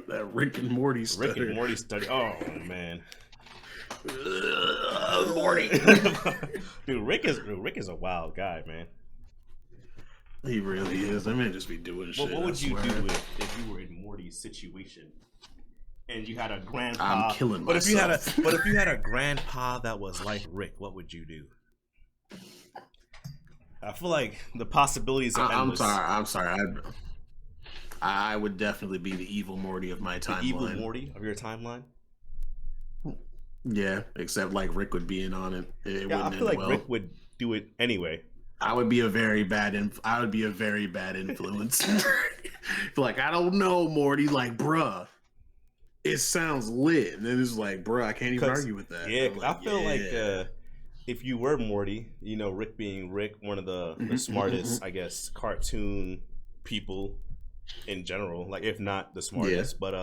That Rick and Morty stutter. Rick and Morty stutter. Oh man. Morty. Dude, Rick is a wild guy, man. He really is. I may just be doing shit. What would you do if you were in Morty's situation and you had a grandpa? I'm killing myself. But if you had a grandpa that was like Rick, what would you do? I feel like the possibilities are endless. I'm sorry. I would definitely be the evil Morty of my timeline. The evil Morty of your timeline? Yeah, except like Rick would be in on it. I feel like Rick would do it anyway. I would be a very bad influence. Like, I don't know, Morty. Like, bruh, it sounds lit. And then it's like, bruh, I can't even argue with that. Yeah, like, I feel like if you were Morty, you know, Rick being Rick, one of the smartest, I guess, cartoon people in general, like if not the smartest, but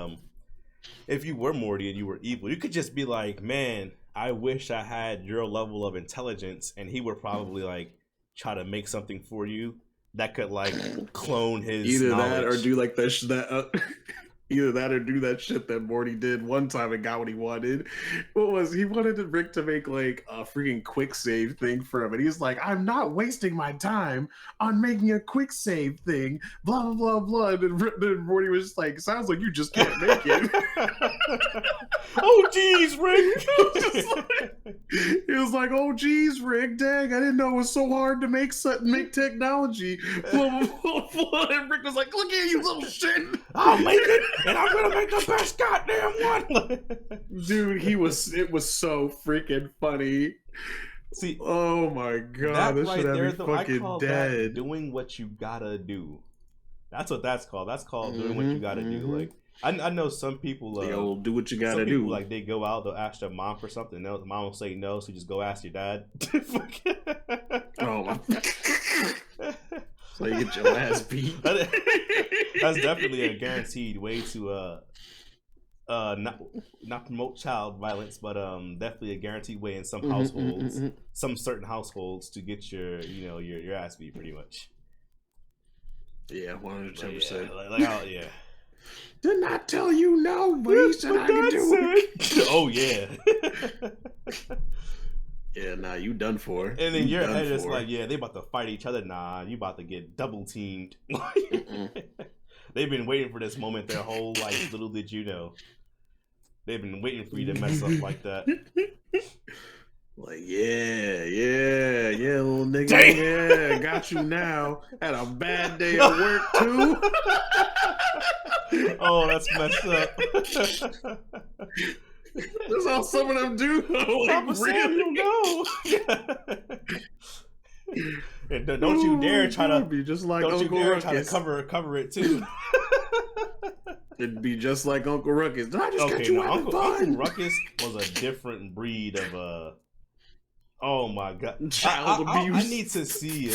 if you were Morty and you were evil, you could just be like, man, I wish I had your level of intelligence, and he would probably like try to make something for you that could like clone his either knowledge. that or do like either that or do that shit that Morty did one time and got what he wanted. He wanted Rick to make like a freaking quick save thing for him, and he's like, I'm not wasting my time on making a quick save thing, blah blah blah blah. And then Morty was just like, sounds like you just can't make it. Oh geez, Rick. He was like, oh geez, Rick, dang, I didn't know it was so hard to make technology. Blah, blah, blah, blah. And Rick was like, look at you, little shit. I'll make it, and I'm gonna make the best goddamn one. Dude, it was so freaking funny. See, oh my god, this should have me fucking dead. Doing what you gotta do. That's what that's called. That's called doing what you gotta do. Like, I know some people do what you gotta do. Like, they go out, they'll ask their mom for something, the mom will say no, so you just go ask your dad. Oh my. So you get your ass beat. That's definitely a guaranteed way to not promote child violence, but definitely a guaranteed way in some households, some certain households, to get your ass beat, pretty much. Yeah, 110%. Yeah. Didn't I tell you no? But he said I can do it. Oh yeah. Yeah, nah, you done for. And then your head is like, yeah, they about to fight each other. Nah, you about to get double teamed. They've been waiting for this moment their whole life. Little did you know. They've been waiting for you to mess up like that. Like, yeah, little nigga. Dang. Yeah, got you now. Had a bad day at work, too. Oh, that's messed up. That's how some of them do. Papa Samuel, no. And don't you dare try to be just like don't Uncle you dare Ruckus. try to cover it too. It'd be just like Uncle Ruckus. Did I just catch you having fun? Uncle Ruckus was a different breed of oh my god, child abuse. I need to see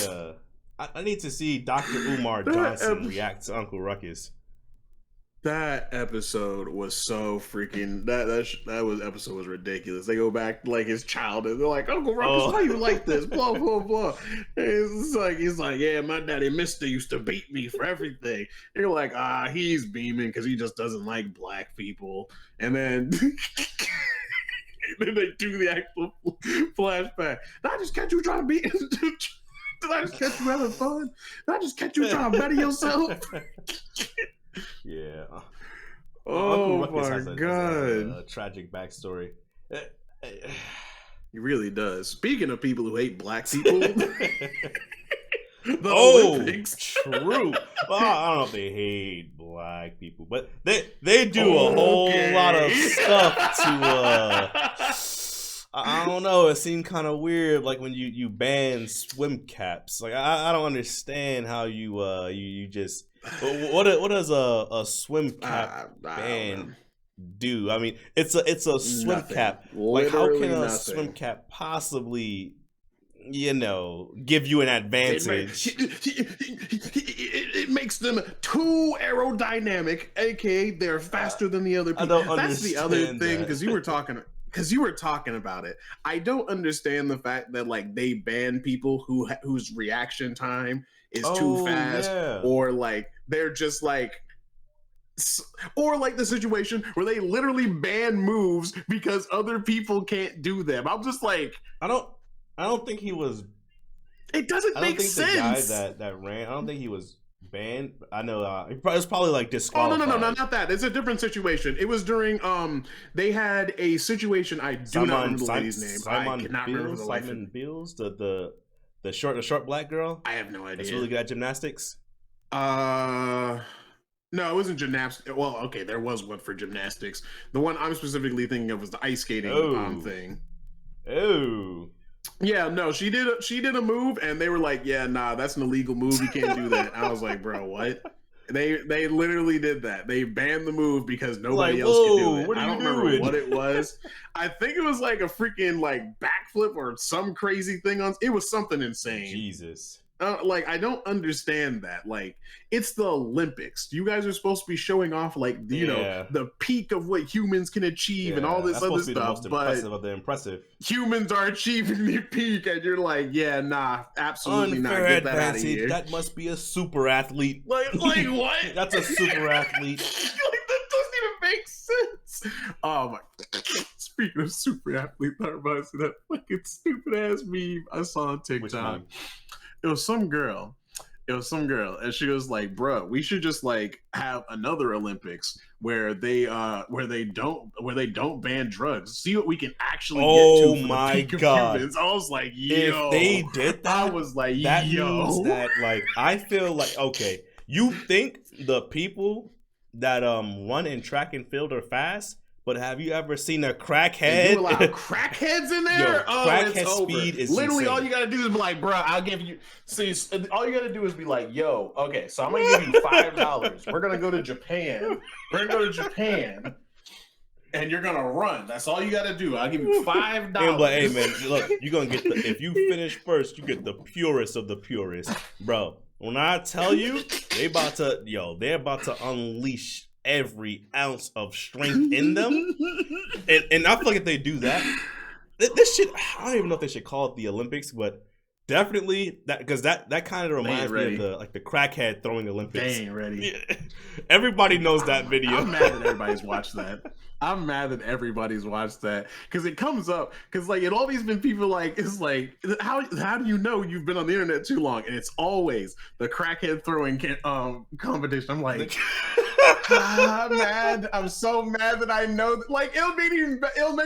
I need to see Dr. Umar Johnson react to Uncle Ruckus. That episode was so freaking episode was ridiculous. They go back to like his childhood. They're like, Uncle Ruckus, why you like this? Blah blah blah. And he's like, yeah, my daddy Mister used to beat me for everything. And you're like, he's beaming because he just doesn't like black people. And then then they do the actual flashback. Did I just catch you trying to beat? Did I just catch you having fun? Did I just catch you trying to better yourself? Yeah. Oh my god. A tragic backstory. He really does. Speaking of people who hate black people, the Olympics. True. Well, I don't know if they hate black people, but they do a whole lot of stuff to I don't know, it seemed kind of weird, like when you ban swim caps. Like I don't understand how you just what does a swim cap ban do? I mean, it's a swim cap. Like, how can a swim cap possibly, give you an advantage? It makes them too aerodynamic, aka they're faster than the other people. That's the other thing, because you were talking about it. I don't understand the fact that like they ban people whose reaction time is too fast, or like they're just like Or like the situation where they literally ban moves because other people can't do them. I'm just like, I don't think he was. it doesn't I don't make think the guy sense. that ran. I don't think he was banned. I know it was probably like Oh no, disqualified. not that. It's a different situation. It was during they had a situation. I do not remember the lady's name. I cannot remember for the life of me. Simon Bills, the short black girl. I have no That's idea. really good at gymnastics. No, it wasn't gymnastics. Well, okay, there was one for gymnastics. The one I'm specifically thinking of was the ice skating thing. Oh. Yeah, no, she did a move, and they were like, "Yeah, nah, that's an illegal move. You can't do that." I was like, "Bro, what?" They literally did that. They banned the move because nobody else could do it. What are I don't you remember doing? what it was. I think it was like a freaking like backflip or some crazy thing on. It was something insane. Jesus. Like I don't understand that. Like it's the Olympics. You guys are supposed to be showing off like you know the peak of what humans can achieve and all this other stuff. The most but impressive of the impressive. humans are achieving the peak, and you're like, yeah, nah, absolutely Unfair not. Get that out of advantage. here. That must be a super athlete. Like what? That's a super athlete. Like that doesn't even make sense. Oh my! Speaking of super athlete, that reminds me of that fucking stupid ass meme I saw on TikTok. It was some girl. And she was like, "Bro, we should just like have another Olympics where they don't ban drugs. See what we can actually get to for the peak of humans." I was like, "Yo!" If they did that, I was like, that "Yo!" means that like I feel like okay, you think the people that run in track and field are fast? But have you ever seen a crackhead? You allow crackheads in there? Yo, crackhead speed is literally insane. all you gotta do is be like, bro, I'll give you. See, all you gotta do is be like, yo, okay, so I'm gonna give you $5. We're gonna go to Japan. And you're gonna run. That's all you gotta do. I'll give you $5. And like, hey man, look, you're gonna get if you finish first, you get the purest of the purest, bro. When I tell you, they're about to unleash every ounce of strength in them. And I feel like if they do that, this shit, I don't even know if they should call it the Olympics, but definitely that because that kind of reminds me of the crackhead throwing Olympics. They ain't ready. Everybody knows that video. I'm mad that everybody's watched that. Because it comes up because like it always been people like it's like how do you know you've been on the internet too long? And it's always the crackhead throwing competition. I'm like, I'm mad. I'm so mad that I know that, like it'll make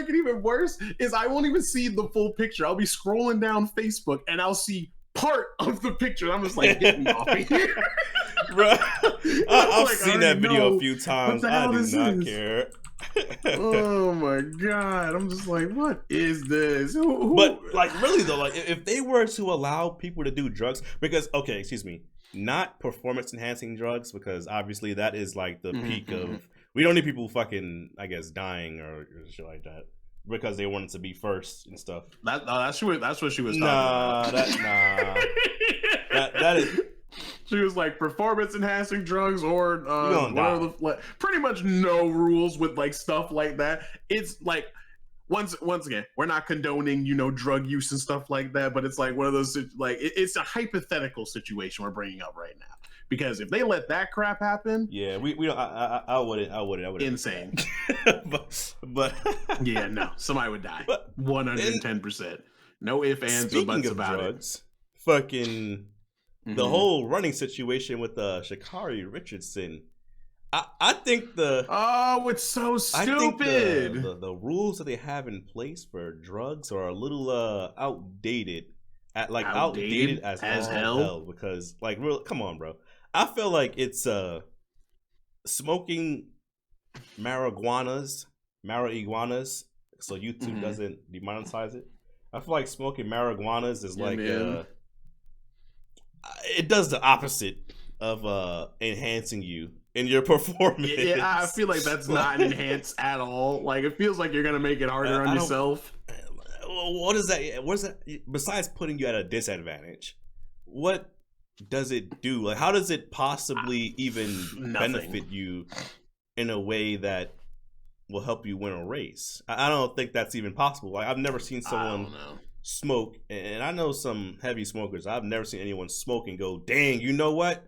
it even worse. Is I won't even see the full picture. I'll be scrolling down Facebook and I'll see part of the picture. I'm just like, get me off of here. Bro, I've seen that video a few times. I do not care. Oh my god! I'm just like, what is this? But like, really though, like if they were to allow people to do drugs, because okay, excuse me, not performance enhancing drugs, because obviously that is like the peak of. We don't need people fucking, I guess, dying or shit like that because they wanted to be first and stuff. That's what she was talking about. That is. She was like performance enhancing drugs or pretty much no rules with like stuff like that. It's like once again, we're not condoning drug use and stuff like that, but it's like one of those like it's a hypothetical situation we're bringing up right now. Because if they let that crap happen, yeah, we don't. I wouldn't. Insane. but yeah, no, somebody would die. 110%. No ifs, ands, or buts about drugs, it. Fucking. The whole running situation with Sha'Carri Richardson, I think it's so stupid. I think the rules that they have in place for drugs are a little outdated. Outdated as hell. Because come on, bro. I feel like it's smoking marijuanas, so YouTube doesn't demonetize it. I feel like smoking marijuanas is it does the opposite of enhancing you in your performance. Yeah, I feel like that's not enhanced at all. Like it feels like you're gonna make it harder on yourself. What is that? What is that? Besides putting you at a disadvantage, what does it do? Like, how does it possibly even benefit you in a way that will help you win a race? I don't think that's even possible. Like, I've never seen someone smoke, and I know some heavy smokers. I've never seen anyone smoke and go, dang, you know what?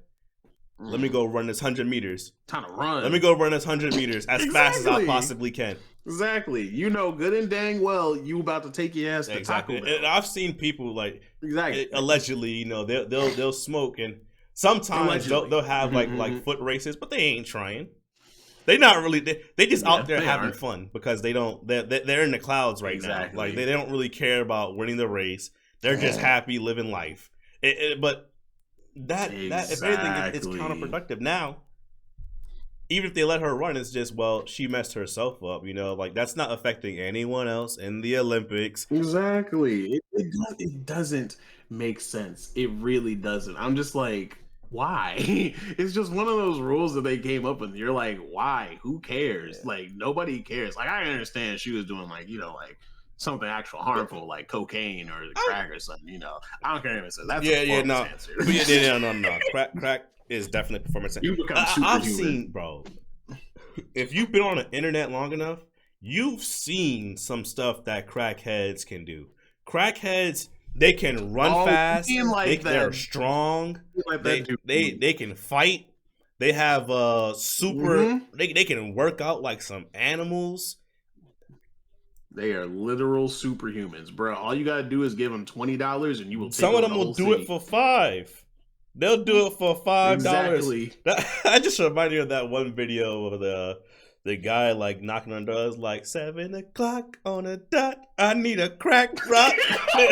Let me go run this 100 meters. Time to run. Let me go run this 100 meters as fast as I possibly can. Exactly. You know good and dang well you about to take your ass to Taco Bell. And I've seen people like exactly allegedly, you know, they'll smoke, and sometimes they'll have like foot races, but they ain't trying. They not really. They just out there having fun because they're in the clouds right now. Like they don't really care about winning the race. They're just happy living life. But that if anything, it's counterproductive. Now, even if they let her run, it's just, well, she messed herself up. You know, like that's not affecting anyone else in the Olympics. Exactly. It doesn't make sense. It really doesn't. I'm just like, why? It's just one of those rules that they came up with. You're like, why? Who cares? Yeah. Like nobody cares. Like I understand she was doing like, you know, like something actual harmful like cocaine or crack or something. You know, I don't care if it says that's no. answer. No. Crack is definitely performance. You become superhuman. I've seen, bro. If you've been on the internet long enough, you've seen some stuff that crackheads can do. Crackheads, they can run fast. They're strong. They can fight. They have super. They can work out like some animals. They are literal superhumans, bro. All you gotta do is give them $20, and you will. Some of them will do it for $5. They'll do it for $5. Exactly. I just reminded you of that one video of the guy like knocking on doors like 7 o'clock on a dot. I need a crack rock. He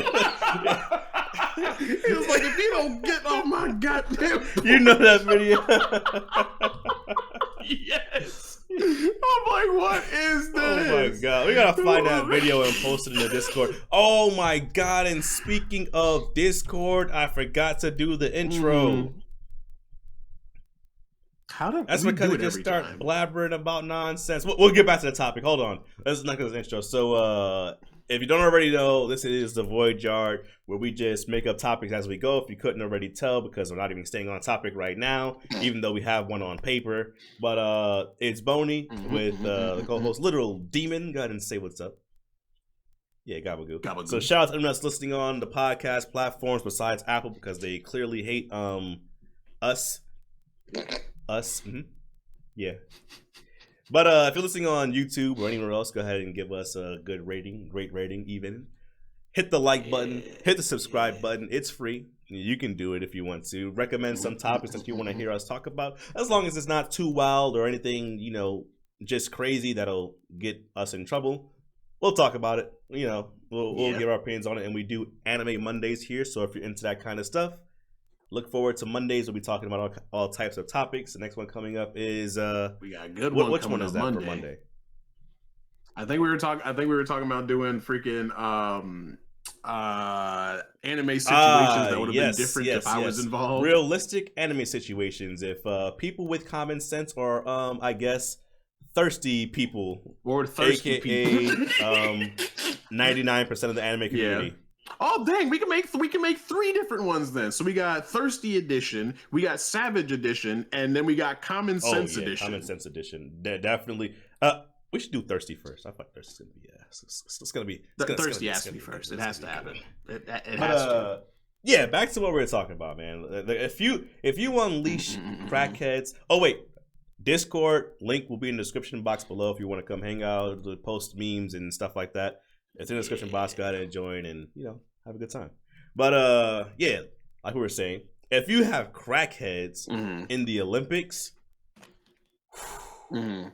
was like, if you don't get off my goddamn, you know that video. Yes. I'm like, what is this? Oh my god, we gotta find that video and post it in the Discord. Oh my god, and speaking of Discord, I forgot to do the intro. That's because we just start blabbering about nonsense. We'll get back to the topic. Hold on, let's not get this intro. So if you don't already know, this is the Void Yard, where we just make up topics as we go. If you couldn't already tell, because we're not even staying on topic right now, even though we have one on paper. But it's Boney with the co-host Literal Demon. Go ahead and say what's up. Yeah, Gabagoo. So shout out to everyone that's listening on the podcast platforms besides Apple, because they clearly hate us. Yeah. But if you're listening on YouTube or anywhere else, go ahead and give us a good rating, great rating even. Hit the like button, hit the subscribe button. It's free. You can do it if you want to. Recommend some topics that you want to hear us talk about, as long as it's not too wild or anything, you know, just crazy that'll get us in trouble. We'll talk about it. You know, we'll give our opinions on it, and we do Anime Mondays here. So if you're into that kind of stuff, look forward to Mondays. We'll be talking about all types of topics. The next one coming up is we got a good one. Which one is that for Monday? I think we were talking about doing freaking anime situations that would have been different if I was involved. Realistic anime situations. If people with common sense, or I guess thirsty people, or thirsty people, 99% of the anime community. Yeah. Oh dang, we can make 3 different ones then. So we got Thirsty Edition, we got Savage Edition, and then we got Common Sense Edition. Common Sense Edition. Definitely. We should do Thirsty first. I thought Thirsty's gonna be it's gonna be Thirsty has to be first. It has to happen. It has to. Yeah, back to what we were talking about, man. If you unleash crackheads. Oh wait, Discord link will be in the description box below if you want to come hang out, post memes and stuff like that. It's in the description box. Go ahead and join and, you know, have a good time. But yeah, like we were saying, if you have crackheads in the Olympics, I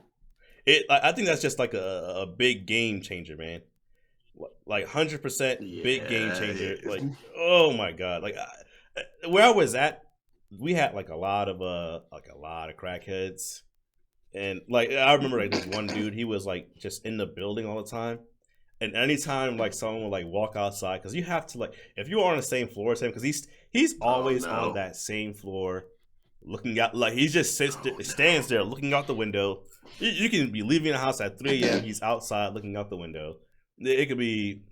think that's just like a big game changer, man. Like 100% big game changer. Like, oh my god! Like where I was at, we had like a lot of crackheads, and like I remember like this one dude. He was like just in the building all the time. And anytime like someone will like walk outside, because you have to like, if you are on the same floor as him, because he's always on that same floor, looking out, like he just stands there looking out the window. You can be leaving the house at 3 a.m. He's outside looking out the window. It could be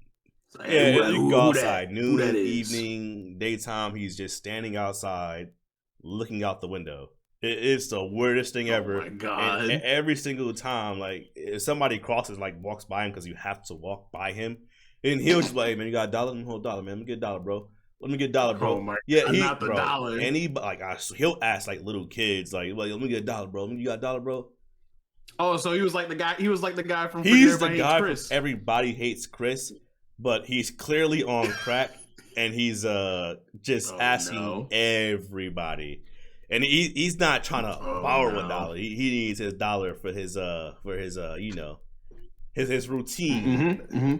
you can go outside noon, evening, daytime. He's just standing outside looking out the window. It's the weirdest thing ever. Oh my god! And every single time, like if somebody crosses, like walks by him, because you have to walk by him, and he'll just be like, "Hey, man, you got $1? Hold $1, man. Let me get $1, bro." Let me get $1, bro. Oh my Yeah, God, not the dollar. He'll ask like little kids, like, let me get $1, bro. You got $1, bro? Oh, so he was like the guy. He was like the guy from. He's the guy from Everybody Hates Chris, but he's clearly on crack, and he's just asking everybody. And he's not trying to borrow $1. He needs his $1 for his his routine. Mm-hmm, mm-hmm.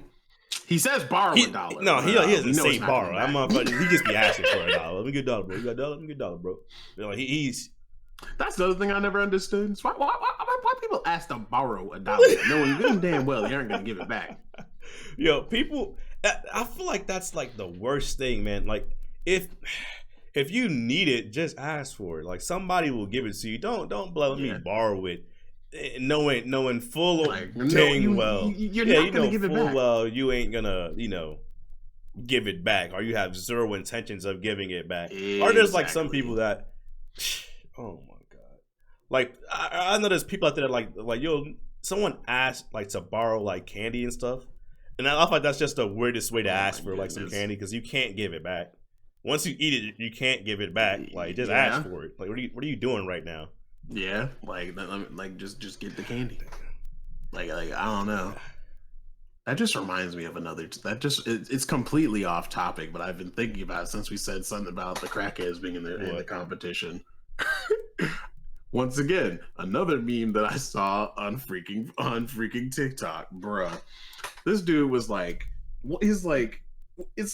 He says borrow $1. No, he doesn't say borrow. He just be asking for $1. Let me get $1, bro. You got $1? Let me get $1, bro. You know, he's. That's the other thing I never understood. So why people ask to borrow $1, knowing good and damn well they aren't gonna give it back? Yo, people, I feel like that's like the worst thing, man. Like if you need it, just ask for it. Like somebody will give it to you. Don't let me borrow it, knowing full well. You're not gonna give it back. Well, you ain't gonna give it back, or you have zero intentions of giving it back. Exactly. Or there's like some people that. Oh my god! Like I know there's people out there that like yo, someone asked like to borrow like candy and stuff, and I feel like that's just the weirdest way to ask for like some candy because you can't give it back. Once you eat it, you can't give it back. Like just ask for it. Like what are you doing right now? Yeah, just get the candy. Like I don't know. That just reminds me of another. It's completely off topic, but I've been thinking about it since we said something about the crackheads being in the competition. Once again, another meme that I saw on freaking TikTok, bruh. This dude was like, it's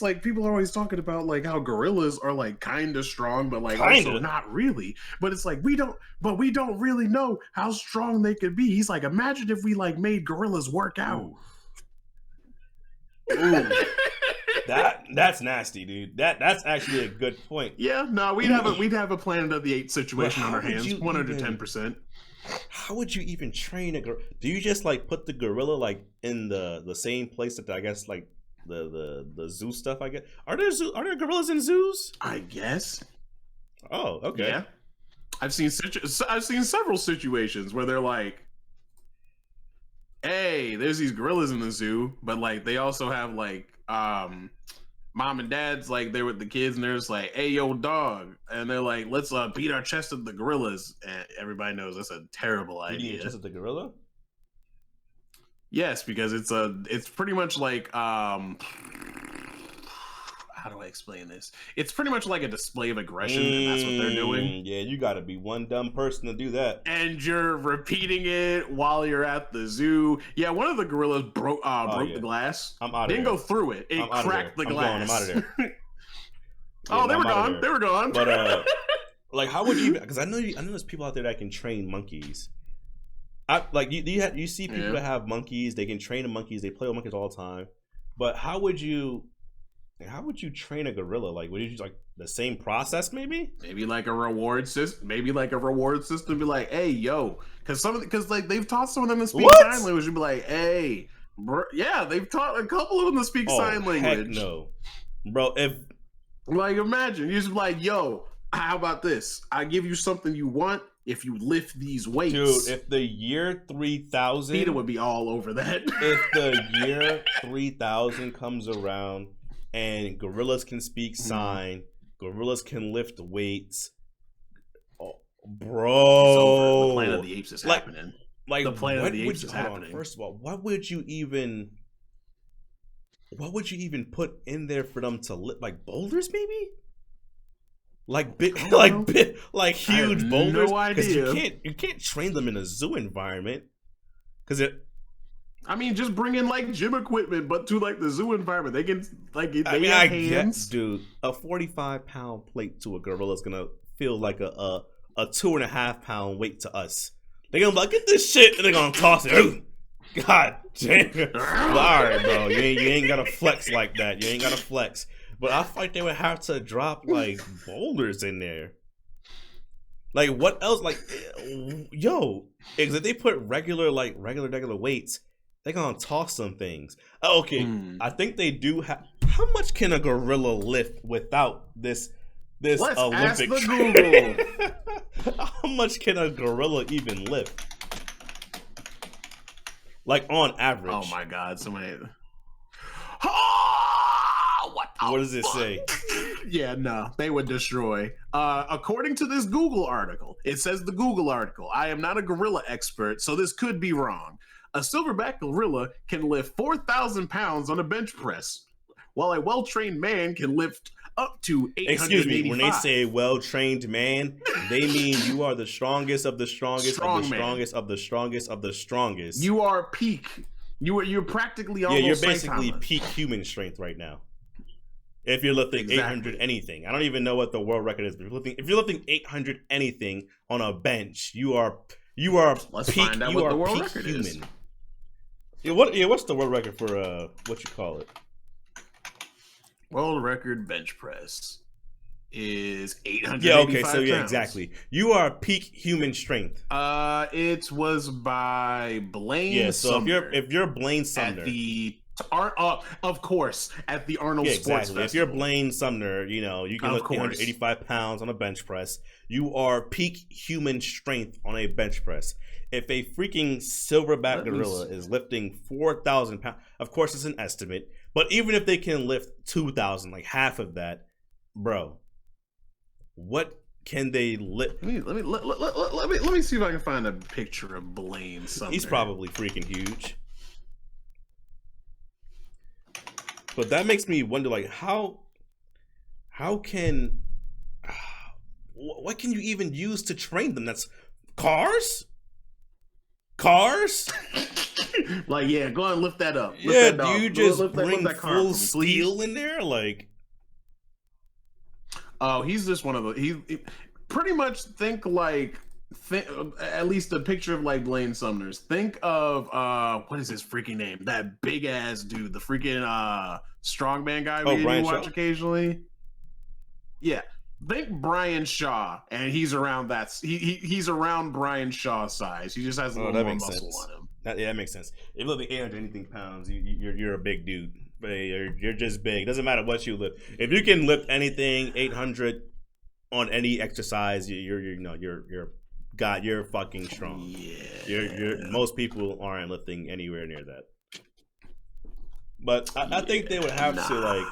like people are always talking about like how gorillas are like kind of strong, but like also not really. But it's like we don't really know how strong they could be. He's like, imagine if we like made gorillas work out. Ooh. That's nasty, dude. That's actually a good point. Yeah, no, we'd have a Planet of the Apes situation on our hands, 110%. How would you even train a gorilla? Do you just like put the gorilla like in the same place that I guess like the zoo stuff? I guess are there gorillas in zoos? I guess. Oh, okay. Yeah, I've seen several situations where they're like, hey, there's these gorillas in the zoo, but like they also have like mom and dad's like they're with the kids and they're just like, hey yo dog, and they're like, let's beat our chest at the gorillas, and everybody knows that's a terrible idea. Beating your chest at the gorilla? Yes, because it's pretty much like how do I explain this? It's pretty much like a display of aggression, and that's what they're doing. Yeah, you got to be one dumb person to do that. And you're repeating it while you're at the zoo. Yeah, one of the gorillas broke the glass. I'm out of Didn't go through it. It cracked the glass. I'm out of there. They were gone. They were gone. But like, how would you? Because I know there's people out there that can train monkeys. You see people that have monkeys. They can train the monkeys. They play with monkeys all the time. But how would you train a gorilla? Like, would you use like the same process? Maybe like a reward system. Be like, hey, yo, because like they've taught some of them to speak sign language. You'd be like, hey, bro. Yeah, they've taught a couple of them to speak sign language. Heck no, bro. If like imagine you just be like, yo, how about this? I give you something you want if you lift these weights. Dude, if the year 3000, Peter would be all over that. If the year 3000 comes around. And gorillas can speak sign. Gorillas can lift weights. Oh, bro, the Planet of the Apes is happening. Like the Planet of the Apes is happening. First of all, what would you even put in there for them to lift? Like boulders, maybe? Like huge boulders. No idea. You can't train them in a zoo environment because it. I mean, just bring in like gym equipment, but to like the zoo environment, they can like they have hands. Dude, a 45-pound plate to a gorilla is gonna feel like a 2.5-pound weight to us. They're gonna be like, get this shit, and they're gonna toss it. Ooh, God damn. Well, all right, bro, you ain't gotta flex like that. You ain't gotta flex. But I feel like they would have to drop like boulders in there. Like what else? Like, yo, if they put regular weights. They're gonna toss some things. Okay, I think they do have. How much can a gorilla lift without this Let's Olympic? Ask the Google. How much can a gorilla even lift? Like on average. Oh my God! Somebody. What does it say? Yeah, no, they would destroy. According to this Google article, it says the Google article. I am not a gorilla expert, so this could be wrong. A silverback gorilla can lift 4,000 pounds on a bench press, while a well-trained man can lift up to 885. Excuse me, when they say well-trained man, they mean you are the strongest of the strongest of the strongest of the strongest of the strongest. You are peak. You're practically almost you're basically Saitama. Peak human strength right now. If you're lifting 800 anything, I don't even know what the world record is. But if you're lifting 800 anything on a bench, you are Let's peak. Find out you what are the world peak record human. is. What's the world record for what you call it? World record bench press is 800. Yeah, okay, so yeah, exactly. You are peak human strength. It was by Blaine. Yeah, so Sumner if you're Blaine Sumner at the of course at the Arnold Sports Festival. If you're Blaine Sumner, you know you can lift 885 pounds on a bench press. You are peak human strength on a bench press. If a freaking silverback gorilla is lifting 4,000 pounds, of course it's an estimate, but even if they can lift 2,000, like half of that, bro, what can they lift? Let me see if I can find a picture of Blaine Sumner. He's probably freaking huge. But that makes me wonder, like, how can, what can you even use to train them? That's cars? Like, yeah, go ahead and lift that up. Lift that you just bring full steel in there? Like, oh, he's just one of the, he pretty much think at least a picture of like Blaine Sumner's. Think of what is his freaking name? That big ass dude, the freaking strongman guy we watch occasionally. Yeah, think Brian Shaw, and he's around that. He's around Brian Shaw size. He just has a little more muscle on him. That makes sense. If you're lifting 800 anything pounds, you're a big dude. You're just big. Doesn't matter what you lift. If you can lift anything 800 on any exercise, you're fucking strong. Yeah. Most people aren't lifting anywhere near that. But I think they would have to like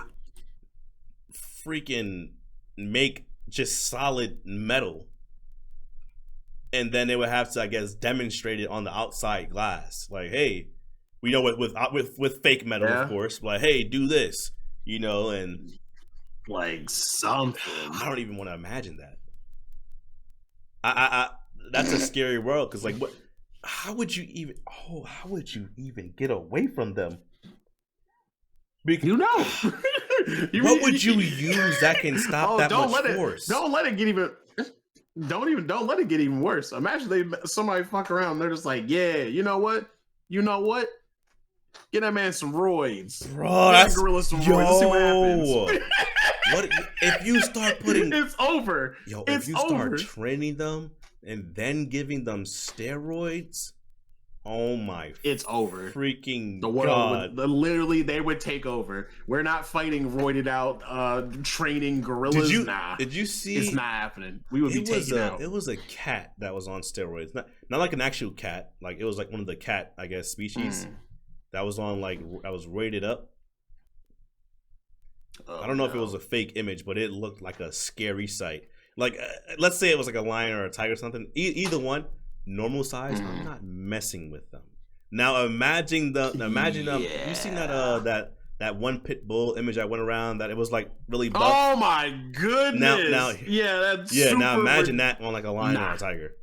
freaking make just solid metal, and then they would have to, I guess, demonstrate it on the outside glass. Like, hey, we know with fake metal, of course. Like, hey, do this, and like something. I don't even want to imagine that. I that's a scary world, because like, what? How would you even get away from them? Because, what would you use that can stop that much force? Don't let it get even. Don't let it get even worse. Imagine somebody fuck around. They're just like, yeah, you know what? Get that man some roids, bro. That's gorilla some roids. Let's see what happens. What if you start putting? It's over. If you start training them and then giving them steroids, oh my! It's over. Freaking the world God! Literally, they would take over. We're not fighting roided out, training gorillas. Did you see? It's not happening. We would be taken out. It was a cat that was on steroids, not like an actual cat. Like, it was like one of the cat, I guess, species that was on that was rated up. I don't know if it was a fake image, but it looked like a scary sight. Like, let's say it was like a lion or a tiger or something. Either one, normal size. I'm not messing with them. Now imagine you seen that one pit bull image that went around that it was like really buff? Oh my goodness! Now imagine that on like a lion or a tiger.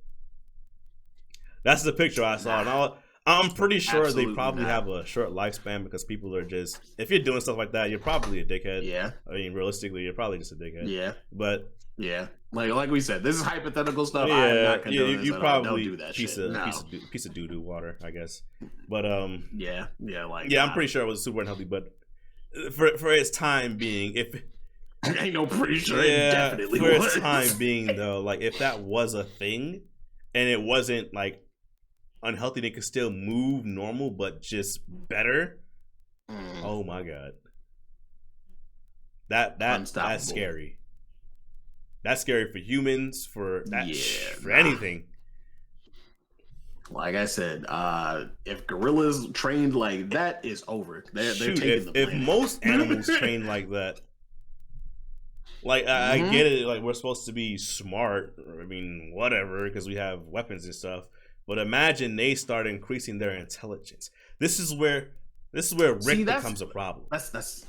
That's the picture I saw, and I'm pretty sure they probably have a short lifespan, because people are just, if you're doing stuff like that, you're probably a dickhead. Yeah. I mean, realistically, you're probably just a dickhead. Yeah. But yeah, like we said, this is hypothetical stuff. I'm not condoning you probably don't do that piece of doo-doo water, I guess. But I'm pretty sure it was super unhealthy. But for its time being, if ain't no pretty sure, it definitely for was. its time being though, like if that was a thing, and it wasn't like unhealthy, they could still move normal, but just better. Oh my God, that's scary. That's scary for humans, for anything. Like I said, if gorillas trained like that, is over. They're taking the planet. If most animals train like that, Like I get it. Like we're supposed to be smart. I mean, whatever, because we have weapons and stuff. But imagine they start increasing their intelligence. This is where Rick becomes a problem. That's.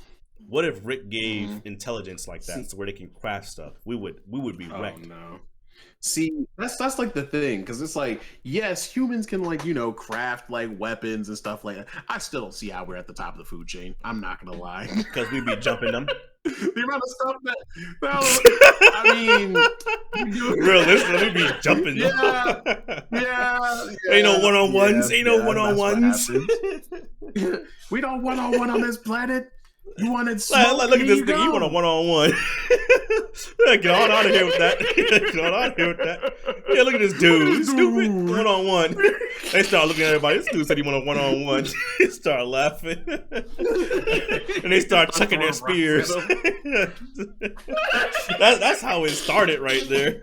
What if Rick gave intelligence like that, so where they can craft stuff? We would be wrecked. Oh no. See, that's like the thing, because it's like, yes, humans can like, you know, craft like weapons and stuff like that. I still don't see how we're at the top of the food chain. I'm not gonna lie. Because we be jumping them. The amount of stuff that I mean, realistically, we be jumping them. Yeah. Ain't no one-on-ones. Ain't no one-on-ones. We don't one-on-one on this planet. You wanted smoke? Look at this thing. You want a one-on-one? Get on out of here with that. Get on out of here with that. Yeah, look at this dude. He's stupid. One-on-one. They start looking at everybody. This dude said he want a one-on-one. They start laughing. And they start chucking their spears. That's how it started right there.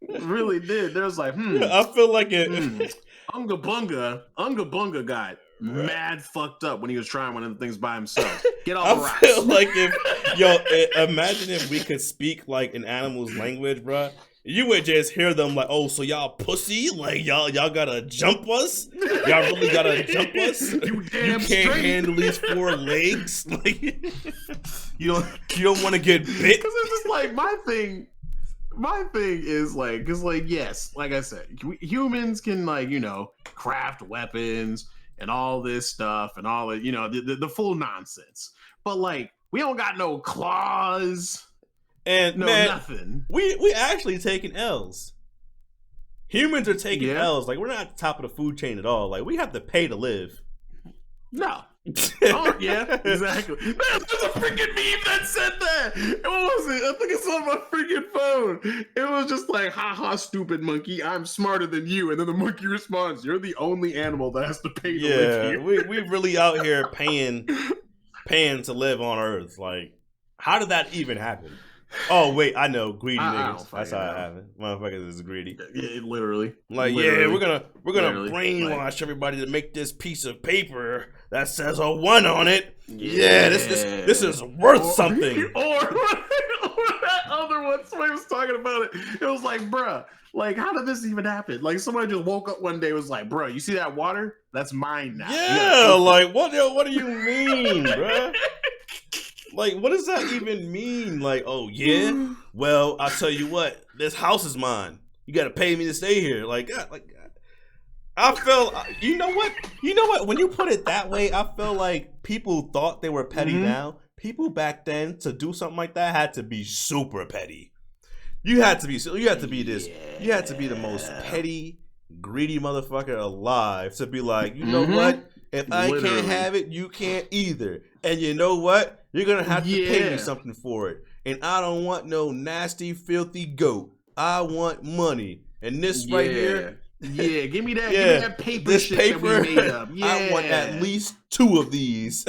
It really did. There was like, I feel like it. Unga Bunga got mad fucked up when he was trying one of the things by himself. Get off the rocks. I feel like imagine if we could speak like an animal's language, bro. You would just hear them like, oh, so y'all pussy? Like y'all gotta jump us? Y'all really gotta jump us? You can't handle these 4 legs? Like you don't want to get bit? Because it's just like my thing is like, because like, yes, like I said, humans can like, you know, craft weapons and all this stuff and all the, you know, the full nonsense. But like, we don't got no claws and no nothing. We actually taking L's. Humans are taking L's. Like we're not at the top of the food chain at all. Like we have to pay to live. No. Oh yeah, exactly. Man, there's a freaking meme that said that. What was it? I think it's on my freaking phone. It was just like, "Ha, stupid monkey! I'm smarter than you." And then the monkey responds, "You're the only animal that has to pay to live here." we really out here paying to live on Earth. Like, how did that even happen? Oh wait, I know, greedy niggas. That's how it happened. Motherfuckers is greedy. Yeah, literally. Like, literally. Yeah, we're gonna brainwash everybody to make this piece of paper that says a 1 on it. Yeah, this is worth something. Or that other one, somebody was talking about it. It was like, bruh, like, how did this even happen? Like, somebody just woke up one day and was like, bruh, you see that water? That's mine now. Yeah, like, what do you mean, bruh? Like, what does that even mean? Like, oh yeah, well, I'll tell you what, this house is mine. You got to pay me to stay here. Like, I feel, you know what? When you put it that way, I feel like people thought they were petty. Now, people back then to do something like that had to be super petty. You had to be the most petty, greedy motherfucker alive to be like, you know what? If I can't have it, you can't either. And you know what? You're going to have to pay me something for it. And I don't want no nasty, filthy goat. I want money. And this right here. Yeah, give me that, give me that paper this shit paper, that we made up. Yeah. I want at least 2 of these.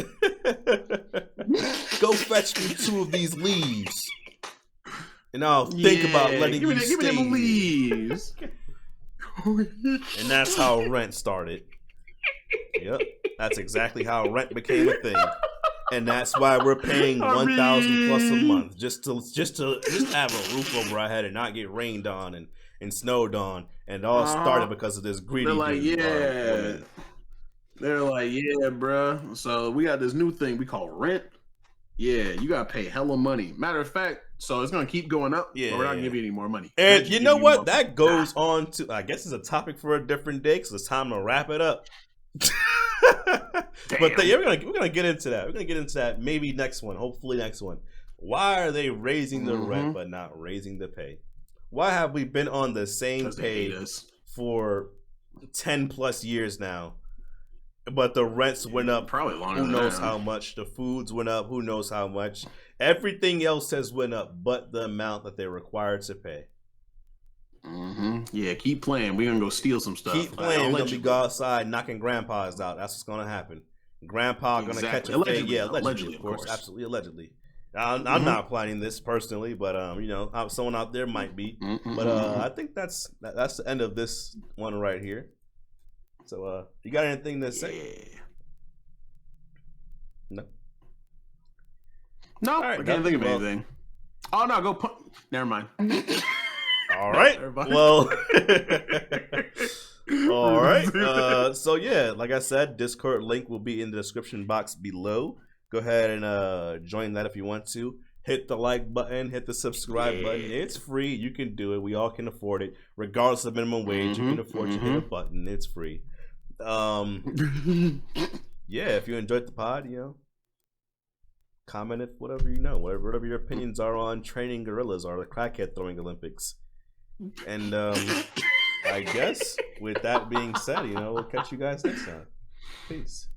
Go fetch me 2 of these leaves. And I'll think about letting you stay. Give me them leaves. And that's how rent started. Yep, that's exactly how rent became a thing, and that's why we're paying 1,000 plus a month just to have a roof over our head and not get rained on and snowed on. And it all started because of this greedy. They're like, yeah, bro. So we got this new thing we call rent. Yeah, you gotta pay hella money. Matter of fact, so it's gonna keep going up. Yeah, but we're not gonna give you any more money. And you know what? That goes on to, I guess, it's a topic for a different day because it's time to wrap it up. But we're gonna get into that. We're gonna get into that maybe next one. Hopefully next one. Why are they raising the rent but not raising the pay? Why have we been on the same pay for 10 plus years now? But the rents went up. Probably longer. Who knows how much? The foods went up. Who knows how much? Everything else has went up, but the amount that they're required to pay. Yeah, keep playing. We're gonna go steal some stuff. Keep playing. We're gonna go outside knocking grandpas out. That's what's gonna happen. Grandpa gonna catch a fade. Yeah, allegedly, of course. Absolutely, allegedly. I'm not planning this personally, but someone out there might be. But I think that's the end of this one right here. So, you got anything to say? Yeah. No. No, I can't think of anything. Oh no, go. Never mind. All right. Well. All right. So yeah, like I said, Discord link will be in the description box below. Go ahead and join that if you want to. Hit the like button, hit the subscribe button. It's free. You can do it. We all can afford it, regardless of minimum wage. You can afford to hit a button. It's free. Yeah, if you enjoyed the pod, comment if whatever whatever your opinions are on training gorillas or the crackhead throwing Olympics. And I guess with that being said, we'll catch you guys next time. Peace.